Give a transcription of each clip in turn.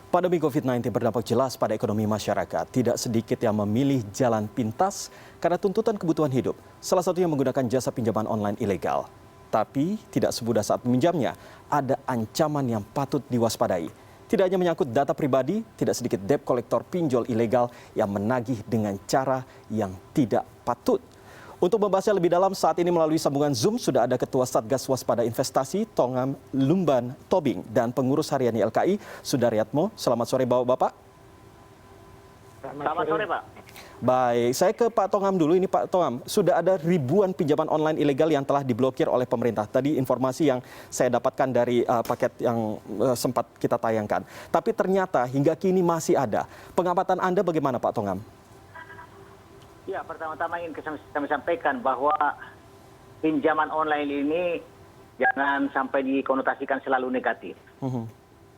Pandemi COVID-19 berdampak jelas pada ekonomi masyarakat. Tidak sedikit yang memilih jalan pintas karena tuntutan kebutuhan hidup. Salah satunya menggunakan jasa pinjaman online ilegal. Tapi tidak semudah saat meminjamnya, ada ancaman yang patut diwaspadai. Tidak hanya menyangkut data pribadi, tidak sedikit debt collector pinjol ilegal yang menagih dengan cara yang tidak patut. Untuk membahasnya lebih dalam, saat ini melalui sambungan Zoom sudah ada Ketua Satgas Waspada Investasi Tongam Lumban Tobing dan pengurus harian YLKI Sudaryatmo. Selamat sore Bapak-Bapak. Selamat sore Pak. Baik, saya ke Pak Tongam dulu. Ini Pak Tongam, sudah ada ribuan pinjaman online ilegal yang telah diblokir oleh pemerintah. Tadi informasi yang saya dapatkan dari paket yang sempat kita tayangkan. Tapi ternyata hingga kini masih ada. Pengamatan Anda bagaimana Pak Tongam? Ya, pertama-tama ingin kami sampaikan bahwa pinjaman online ini jangan sampai dikonotasikan selalu negatif.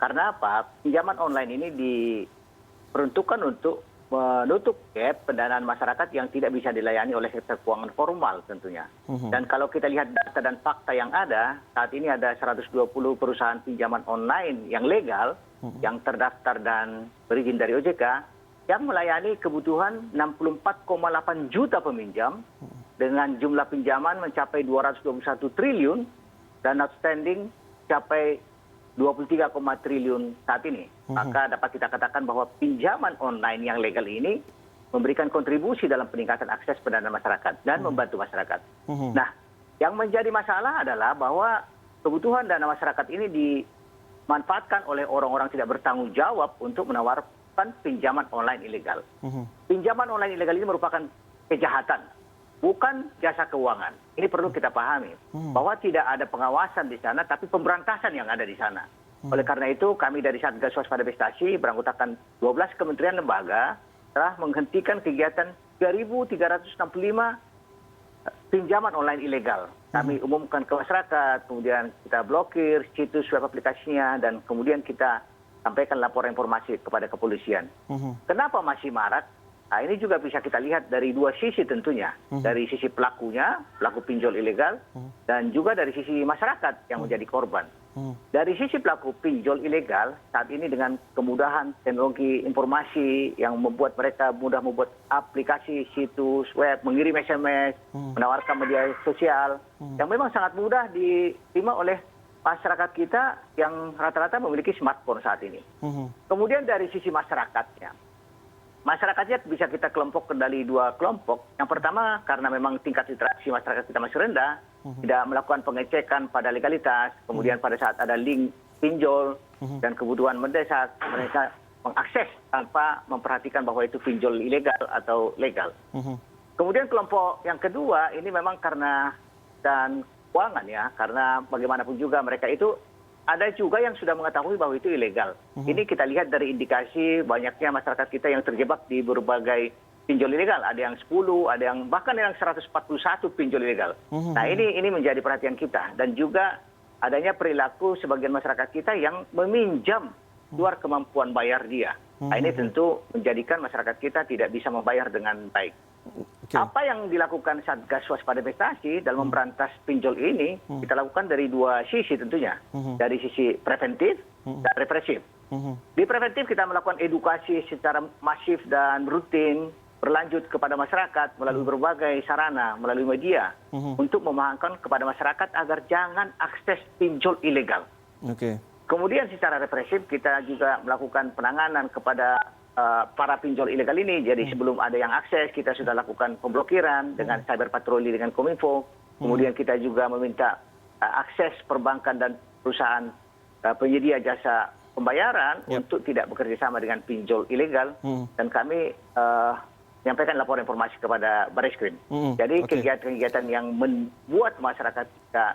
Karena apa? Pinjaman online ini diperuntukkan untuk menutup gap pendanaan masyarakat yang tidak bisa dilayani oleh sektor keuangan formal tentunya. Dan kalau kita lihat data dan fakta yang ada, saat ini ada 120 perusahaan pinjaman online yang legal, yang terdaftar dan berizin dari OJK, yang melayani kebutuhan 64,8 juta peminjam dengan jumlah pinjaman mencapai 221 triliun dan outstanding mencapai 23, triliun saat ini. Maka dapat kita katakan bahwa pinjaman online yang legal ini memberikan kontribusi dalam peningkatan akses pendanaan masyarakat dan membantu masyarakat. Nah, yang menjadi masalah adalah bahwa kebutuhan dana masyarakat ini dimanfaatkan oleh orang-orang tidak bertanggung jawab untuk menawarkan pinjaman online ilegal. Pinjaman online ilegal ini merupakan kejahatan, bukan jasa keuangan. Ini perlu kita pahami bahwa tidak ada pengawasan di sana, tapi pemberantasan yang ada di sana. Oleh karena itu, kami dari Satgas Waspada Investasi beranggotakan 12 kementerian lembaga telah menghentikan kegiatan 3.365 pinjaman online ilegal. Kami umumkan ke masyarakat, kemudian kita blokir situs web aplikasinya, dan kemudian kita sampaikan laporan informasi kepada kepolisian. Kenapa masih marak? Nah, ini juga bisa kita lihat dari dua sisi tentunya. Dari sisi pelakunya, pelaku pinjol ilegal, dan juga dari sisi masyarakat yang menjadi korban. Dari sisi pelaku pinjol ilegal, saat ini dengan kemudahan teknologi informasi yang membuat mereka mudah membuat aplikasi, situs web, mengirim SMS, menawarkan media sosial, yang memang sangat mudah diterima oleh masyarakat kita yang rata-rata memiliki smartphone saat ini. Kemudian dari sisi masyarakatnya bisa kita kelompok dari dua kelompok. Yang pertama, karena memang tingkat literasi masyarakat kita masih rendah, tidak melakukan pengecekan pada legalitas, kemudian pada saat ada link pinjol dan kebutuhan mendesak, mereka mengakses tanpa memperhatikan bahwa itu pinjol ilegal atau legal. Kemudian kelompok yang kedua, ini memang karena dan keuangan ya, karena bagaimanapun juga mereka itu ada juga yang sudah mengetahui bahwa itu ilegal. Ini kita lihat dari indikasi banyaknya masyarakat kita yang terjebak di berbagai pinjol ilegal. Ada yang 10, ada yang bahkan yang 141 pinjol ilegal. Nah, ini menjadi perhatian kita, dan juga adanya perilaku sebagian masyarakat kita yang meminjam luar kemampuan bayar dia. Nah, ini tentu menjadikan masyarakat kita tidak bisa membayar dengan baik. Apa yang dilakukan Satgas Waspada Investasi dalam memberantas pinjol ini, kita lakukan dari dua sisi tentunya. Dari sisi preventif dan represif. Di preventif kita melakukan edukasi secara masif dan rutin, berlanjut kepada masyarakat melalui berbagai sarana, melalui media, untuk memahamkan kepada masyarakat agar jangan akses pinjol ilegal. Kemudian secara represif kita juga melakukan penanganan kepada para pinjol ilegal ini. Jadi sebelum ada yang akses, kita sudah lakukan pemblokiran dengan cyber patroli dengan Kominfo. Kemudian kita juga meminta akses perbankan dan perusahaan penyedia jasa pembayaran untuk tidak bekerja sama dengan pinjol ilegal. Dan kami menyampaikan laporan informasi kepada Barreskrim. Jadi kegiatan-kegiatan yang membuat masyarakat kita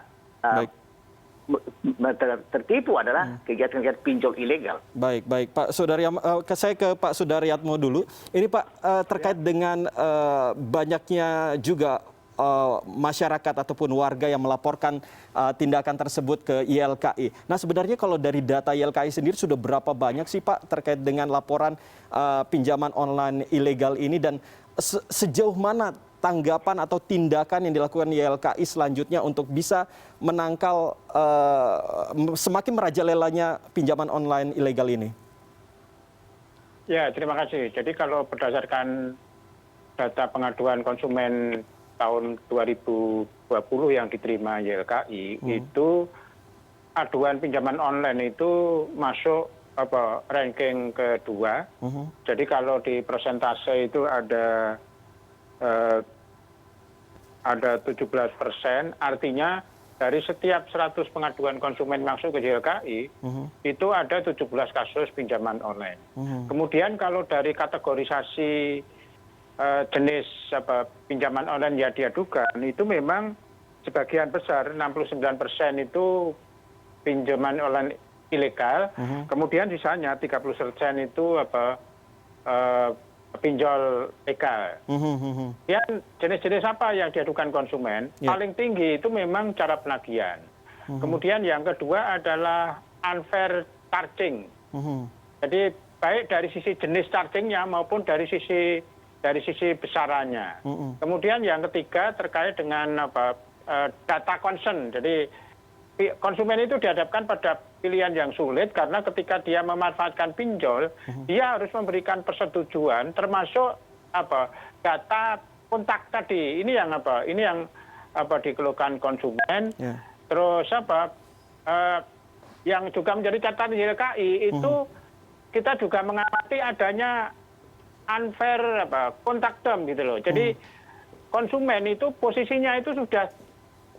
tertipu adalah kegiatan-kegiatan pinjol ilegal. Baik, Pak Sudaryatmo, saya ke Pak Sudaryatmo dulu. Ini Pak, terkait dengan banyaknya juga masyarakat ataupun warga yang melaporkan tindakan tersebut ke YLKI. Nah, sebenarnya kalau dari data YLKI sendiri sudah berapa banyak sih Pak terkait dengan laporan pinjaman online ilegal ini, dan sejauh mana tanggapan atau tindakan yang dilakukan YLKI selanjutnya untuk bisa menangkal semakin merajalelanya pinjaman online ilegal ini? Ya, terima kasih. Jadi kalau berdasarkan data pengaduan konsumen tahun 2020 yang diterima YLKI, itu aduan pinjaman online itu masuk ranking kedua. Jadi kalau di persentase itu ada 17%, artinya dari setiap 100 pengaduan konsumen masuk ke YLKI, itu ada 17 kasus pinjaman online. Kemudian kalau dari kategorisasi jenis pinjaman online yang diadukan, itu memang sebagian besar, 69% itu pinjaman online ilegal, kemudian sisanya 30% itu pinjol legal. Dan jenis-jenis apa yang diadukan konsumen? Paling tinggi itu memang cara penagihan. Kemudian yang kedua adalah unfair charging. Jadi baik dari sisi jenis chargingnya maupun dari sisi besarannya. Kemudian yang ketiga terkait dengan data concern. Jadi konsumen itu dihadapkan pada pilihan yang sulit karena ketika dia memanfaatkan pinjol, dia harus memberikan persetujuan termasuk data kontak tadi. Ini yang dikeluhkan konsumen. Terus yang juga menjadi catatan YLKI itu kita juga mengamati adanya unfair kontak term gitu loh. Jadi konsumen itu posisinya itu sudah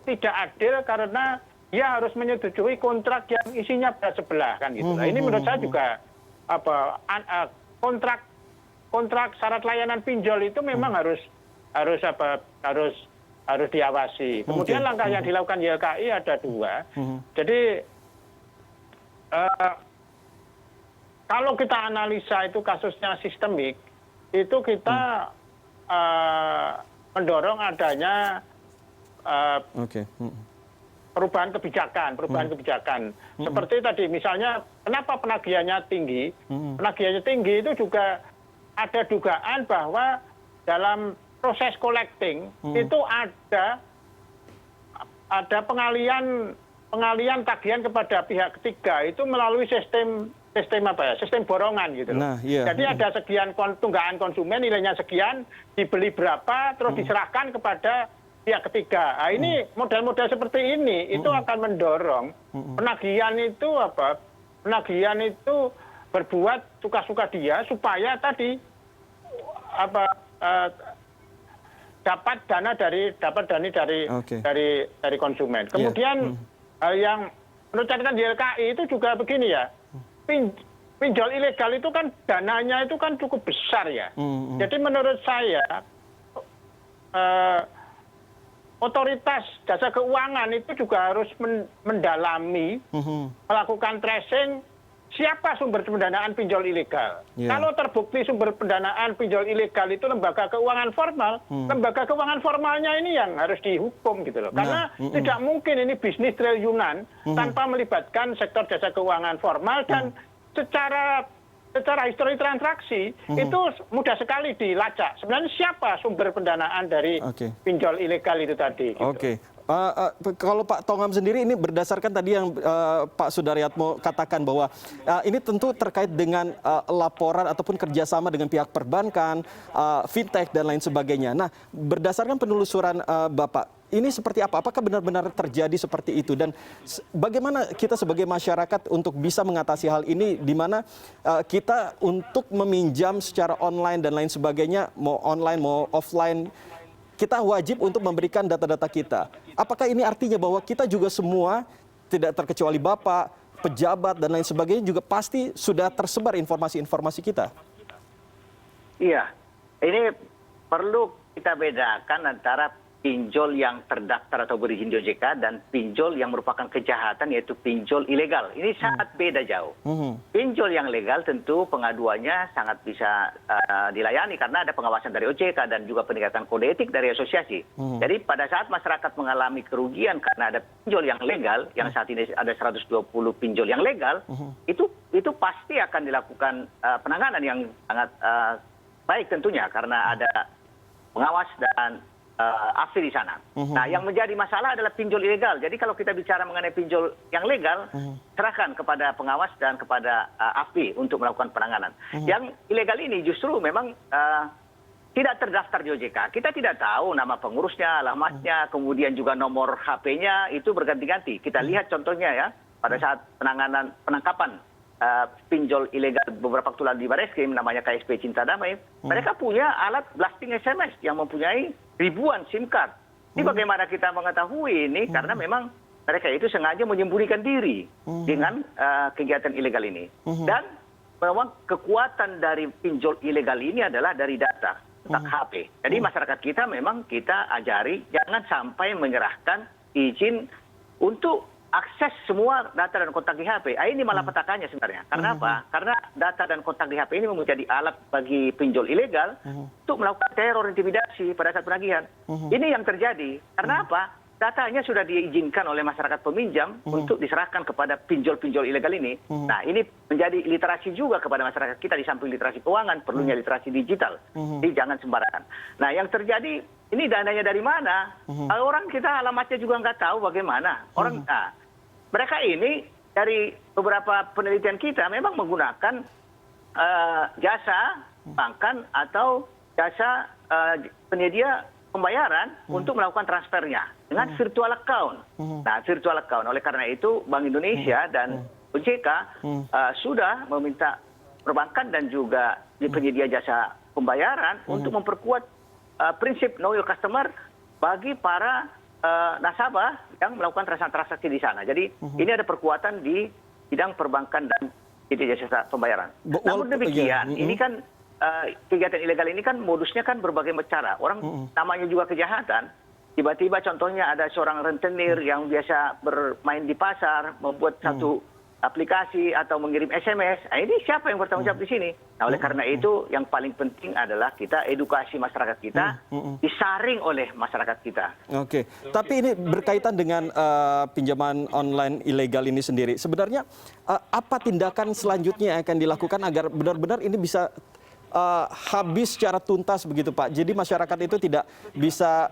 tidak adil karena dia harus menyetujui kontrak yang isinya berat sebelah kan gitu. Nah, ini menurut saya juga kontrak syarat layanan pinjol itu memang harus diawasi. Kemudian langkah yang dilakukan YLKI ada dua. Jadi kalau kita analisa itu kasusnya sistemik, itu kita mendorong adanya perubahan kebijakan. Seperti tadi misalnya kenapa penagihannya tinggi? Penagihannya tinggi itu juga ada dugaan bahwa dalam proses collecting itu ada pengalian tagihan kepada pihak ketiga itu melalui sistem borongan gitu. Nah, iya. Jadi ada sekian tunggakan konsumen nilainya sekian, dibeli berapa terus diserahkan kepada pihak ketiga. Nah, ini model-model seperti ini itu akan mendorong penagihan itu berbuat suka-suka dia supaya tadi dapat dana dari konsumen. Kemudian yang menurut catatan YLKI itu juga begini ya. Pinjol ilegal itu kan dananya itu kan cukup besar ya. Jadi menurut saya otoritas jasa keuangan itu juga harus mendalami, melakukan tracing siapa sumber pendanaan pinjol ilegal. Kalau terbukti sumber pendanaan pinjol ilegal itu lembaga keuangan formal, lembaga keuangan formalnya ini yang harus dihukum gitu loh. Karena tidak mungkin ini bisnis triliunan tanpa melibatkan sektor jasa keuangan formal dan secara histori transaksi itu mudah sekali dilacak. Sebenarnya siapa sumber pendanaan dari pinjol ilegal itu tadi? Gitu. Oke. Kalau Pak Tongam sendiri ini berdasarkan tadi yang Pak Sudaryatmo katakan bahwa ini tentu terkait dengan laporan ataupun kerjasama dengan pihak perbankan, fintech dan lain sebagainya. Nah, berdasarkan penelusuran Bapak, ini seperti apa? Apakah benar-benar terjadi seperti itu? Dan bagaimana kita sebagai masyarakat untuk bisa mengatasi hal ini di mana kita untuk meminjam secara online dan lain sebagainya, mau online mau offline, kita wajib untuk memberikan data-data kita. Apakah ini artinya bahwa kita juga semua, tidak terkecuali Bapak, pejabat dan lain sebagainya juga pasti sudah tersebar informasi-informasi kita? Iya, ini perlu kita bedakan antara pinjol yang terdaftar atau berizin di OJK dan pinjol yang merupakan kejahatan yaitu pinjol ilegal. Ini sangat beda jauh. Pinjol yang legal tentu pengaduannya sangat bisa dilayani karena ada pengawasan dari OJK dan juga penegakan kode etik dari asosiasi. Jadi pada saat masyarakat mengalami kerugian karena ada pinjol yang legal, yang saat ini ada 120 pinjol yang legal, itu pasti akan dilakukan penanganan yang sangat baik tentunya karena ada pengawas dan AFSI di sana. Nah, yang menjadi masalah adalah pinjol ilegal. Jadi kalau kita bicara mengenai pinjol yang legal, serahkan kepada pengawas dan kepada AFPI untuk melakukan penanganan. Yang ilegal ini justru memang tidak terdaftar di OJK. Kita tidak tahu nama pengurusnya, alamatnya, kemudian juga nomor HP-nya itu berganti-ganti. Kita lihat contohnya ya, pada saat penangkapan pinjol ilegal beberapa waktu lalu di Bareskrim, namanya KSP Cinta Damai, mereka punya alat blasting SMS yang mempunyai ribuan SIM card. Ini bagaimana kita mengetahui ini? Karena memang mereka itu sengaja menyembunyikan diri dengan kegiatan ilegal ini. Dan memang kekuatan dari pinjol ilegal ini adalah dari data tentang HP. Jadi masyarakat kita memang kita ajari jangan sampai menyerahkan izin untuk akses semua data dan kontak di HP. Ini malah petakannya sebenarnya. Karena apa? Karena data dan kontak di HP ini menjadi alat bagi pinjol ilegal untuk melakukan teror intimidasi pada saat penagihan. Ini yang terjadi. Karena apa? Datanya sudah diizinkan oleh masyarakat peminjam untuk diserahkan kepada pinjol-pinjol ilegal ini. Nah, ini menjadi literasi juga kepada masyarakat kita di samping literasi keuangan, perlunya literasi digital. Jadi jangan sembarangan. Nah, yang terjadi ini dananya dari mana? Orang kita alamatnya juga nggak tahu bagaimana. Mereka ini dari beberapa penelitian kita memang menggunakan jasa perbankan atau jasa penyedia pembayaran untuk melakukan transfernya dengan virtual account. Nah, virtual account. Oleh karena itu, Bank Indonesia dan OJK sudah meminta perbankan dan juga penyedia jasa pembayaran untuk memperkuat prinsip know your customer bagi para nasabah yang melakukan transaksi di sana. Jadi ini ada perkuatan di bidang perbankan dan penyedia jasa pembayaran. Namun demikian, ini kan kegiatan ilegal ini kan modusnya kan berbagai cara. Orang namanya juga kejahatan. Tiba-tiba contohnya ada seorang rentenir yang biasa bermain di pasar, membuat satu aplikasi atau mengirim SMS. Nah, ini siapa yang bertanggung jawab di sini? Nah, oleh karena itu yang paling penting adalah kita edukasi masyarakat kita, disaring oleh masyarakat kita. Oke, tapi ini berkaitan dengan pinjaman online ilegal ini sendiri. Sebenarnya apa tindakan selanjutnya yang akan dilakukan agar benar-benar ini bisa habis secara tuntas begitu Pak. Jadi masyarakat itu tidak bisa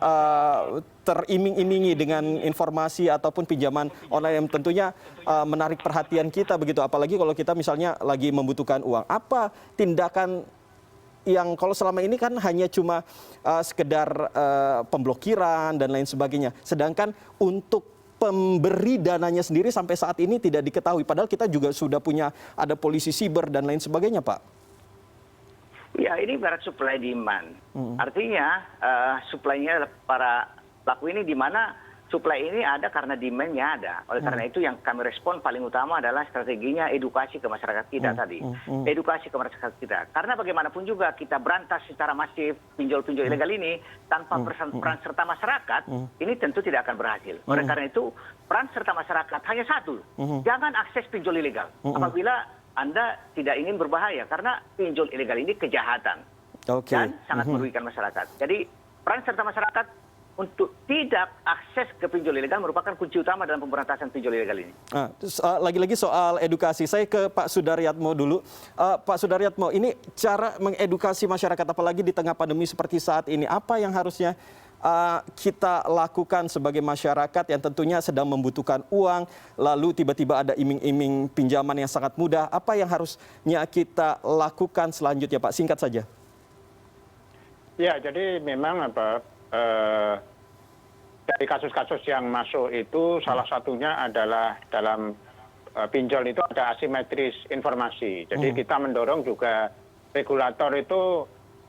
teriming-imingi dengan informasi ataupun pinjaman online yang tentunya menarik perhatian kita begitu. Apalagi kalau kita misalnya lagi membutuhkan uang. Apa tindakan yang kalau selama ini kan hanya cuma sekedar pemblokiran dan lain sebagainya. Sedangkan untuk pemberi dananya sendiri sampai saat ini tidak diketahui. Padahal kita juga sudah punya ada polisi siber dan lain sebagainya Pak. Ya, ini ibarat supply demand. Artinya supply-nya para pelaku ini di mana supply ini ada karena demand-nya ada. Oleh karena itu yang kami respon paling utama adalah strateginya edukasi ke masyarakat kita tadi. Edukasi ke masyarakat kita. Karena bagaimanapun juga kita berantas secara masif pinjol-pinjol ilegal ini tanpa peran serta masyarakat, ini tentu tidak akan berhasil. Oleh karena itu peran serta masyarakat hanya satu. Jangan akses pinjol ilegal. Apabila Anda tidak ingin berbahaya karena pinjol ilegal ini kejahatan dan sangat merugikan masyarakat. Jadi peran serta masyarakat untuk tidak akses ke pinjol ilegal merupakan kunci utama dalam pemberantasan pinjol ilegal ini. Lagi-lagi soal edukasi, saya ke Pak Sudaryatmo dulu. Pak Sudaryatmo, ini cara mengedukasi masyarakat apalagi di tengah pandemi seperti saat ini, apa yang harusnya kita lakukan sebagai masyarakat yang tentunya sedang membutuhkan uang, lalu tiba-tiba ada iming-iming pinjaman yang sangat mudah, apa yang harusnya kita lakukan selanjutnya Pak? Singkat saja. Ya, jadi memang dari kasus-kasus yang masuk itu salah satunya adalah dalam pinjol itu ada asimetris informasi. Jadi kita mendorong juga regulator itu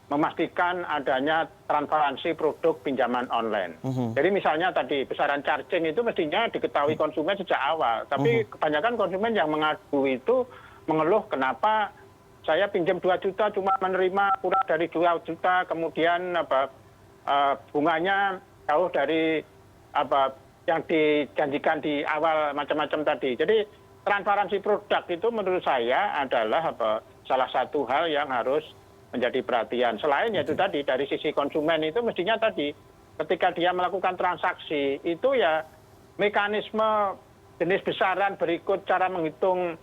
memastikan adanya transparansi produk pinjaman online. Jadi misalnya tadi besaran charging itu mestinya diketahui konsumen sejak awal. Tapi kebanyakan konsumen yang mengadu itu mengeluh kenapa saya pinjam 2 juta cuma menerima kurang dari 2 juta, kemudian bunganya jauh dari yang dijanjikan di awal macam-macam tadi. Jadi transparansi produk itu menurut saya adalah salah satu hal yang harus menjadi perhatian. Selain yaitu tadi dari sisi konsumen itu mestinya tadi ketika dia melakukan transaksi itu ya mekanisme jenis besaran berikut cara menghitung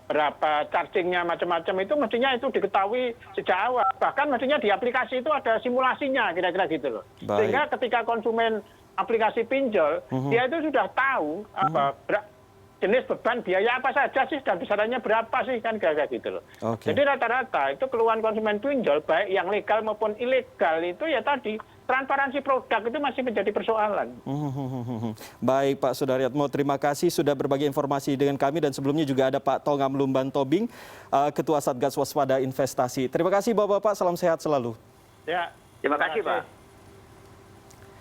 berapa chargingnya macam-macam itu mestinya itu diketahui sejak awal. Bahkan mestinya di aplikasi itu ada simulasinya kira-kira gitu loh. Baik. Sehingga ketika konsumen aplikasi pinjol, dia itu sudah tahu jenis beban biaya apa saja sih dan besarannya berapa sih kan kira-kira gitu loh. Oke. Jadi rata-rata itu keluhan konsumen pinjol baik yang legal maupun ilegal itu ya tadi transparansi produk itu masih menjadi persoalan. Baik Pak Sudaryatmo, terima kasih sudah berbagi informasi dengan kami dan sebelumnya juga ada Pak Tongam Lumban Tobing, Ketua Satgas Waspada Investasi. Terima kasih Bapak-bapak, salam sehat selalu. Ya. Terima kasih Pak.